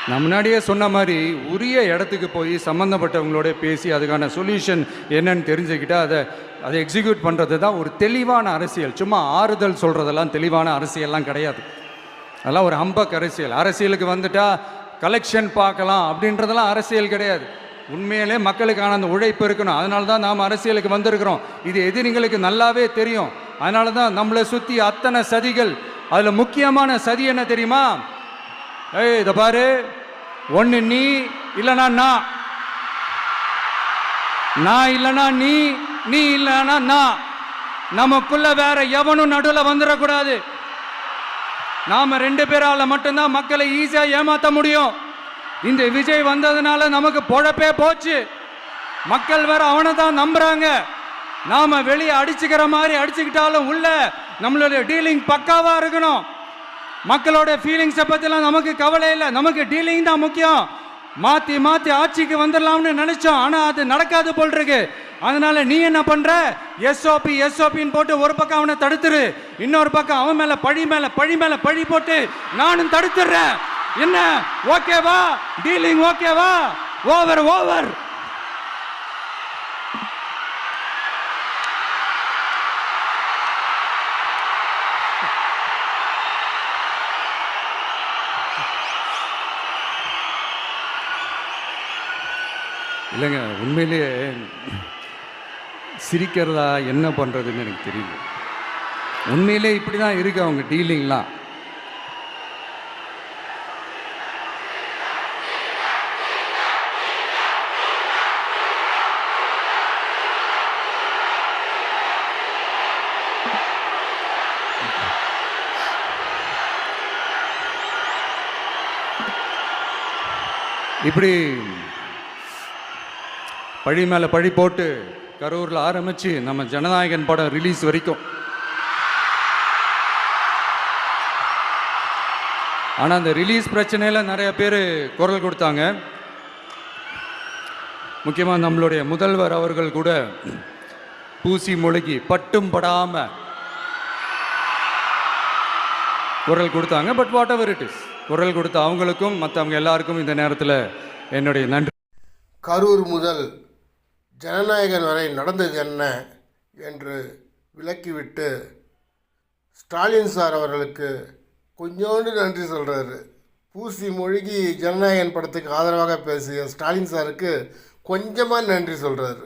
நான் முன்னாடியே சொன்ன மாதிரி உரிய இடத்துக்கு போய் சம்மந்தப்பட்டவங்களோட பேசி அதுக்கான சொல்யூஷன் என்னன்னு தெரிஞ்சுக்கிட்டு அதை எக்ஸிக்யூட் பண்ணுறது தான் ஒரு தெளிவான அரசியல். சும்மா ஆறுதல் சொல்கிறதெல்லாம் தெளிவான அரசியல்லாம் கிடையாது. அதெல்லாம் ஒரு ஹம்பக் அரசியல். அரசியலுக்கு வந்துட்டால் கலெக்ஷன் பார்க்கலாம் அப்படின்றதெல்லாம் அரசியல் கிடையாது. உண்மையிலே மக்களுக்கான அந்த உழைப்பு இருக்கணும். அதனால தான் நாம் அரசியலுக்கு வந்திருக்கிறோம். இது எதிரிங்களுக்கு நல்லாவே தெரியும். அதனால தான் நம்மளை சுற்றி அத்தனை சதிகள். அதில் முக்கியமான சதி என்ன தெரியுமா? இதை பாரு, ஒன்று நீ இல்லைனா நான் இல்லைனா நீ இல்லைனா நான். நமக்குள்ள வேற எவனும் நடுவில் வந்துடக்கூடாது. நாம 2 பேரால மட்டும்தான் மக்களை ஈஸியா ஏமாற்ற முடியும். இந்த விஜய் வந்ததுனால நமக்கு பொழப்பே போச்சு. மக்கள் வேற அவனை தான் நம்புறாங்க. நாம வெளியே அடிச்சுக்கிற மாதிரி அடிச்சுக்கிட்டாலும் உள்ள நம்மளுடைய டீலிங் பக்காவா இருக்கணும். மக்களோட ஃபீலிங்ஸை பற்றிலாம் நமக்கு கவலை இல்லை. நமக்கு டீலிங் தான் முக்கியம். மாற்றி மாற்றி ஆட்சிக்கு வந்துடலாம்னு நினைச்சோம். ஆனால் அது நடக்காது போல் இருக்கு. அதனால நீ என்ன பண்ற? எஸ்ஓபின்னு போட்டு ஒரு பக்கம் அவனை தடுத்துரு, இன்னொரு பக்கம் அவன் மேல பழி போட்டு நானும் தடுத்துடுறேன். என்ன ஓகேவா? டீலிங் ஓகேவா? ஓவர். இல்லைங்க, உண்மையிலேயே சிரிக்கிறதா என்ன பண்ணுறதுன்னு எனக்கு தெரியல. உண்மையிலே இப்படி தான் இருக்கு அவங்க டீலிங்லாம். இப்படி பழி மேலே பழி போட்டு கரூரில் ஆரம்பித்து நம்ம ஜனநாயகன் படம் ரிலீஸ் வரைக்கும். ஆனால் அந்த ரிலீஸ் பிரச்சனையில் நிறைய பேர் குரல் கொடுத்தாங்க. முக்கியமாக நம்மளுடைய முதல்வர் அவர்கள் கூட பூசி முழுகி பட்டும் படாமல் குரல் கொடுத்தாங்க. But what ever it is, குரல் கொடுத்த அவங்களுக்கும் மற்றவங்க எல்லாருக்கும் இந்த நேரத்தில் என்னுடைய நன்றி. கரூர் முதல் ஜனநாயகன் வரை நடந்தது என்ன என்று விளக்கிவிட்டு ஸ்டாலின் சார் அவர்களுக்கு கொஞ்சோண்டு நன்றி சொல்கிறாரு. பூசி மொழிகி ஜனநாயகன் படத்துக்கு ஆதரவாக பேசிய ஸ்டாலின் சாருக்கு கொஞ்சமாக நன்றி சொல்கிறாரு.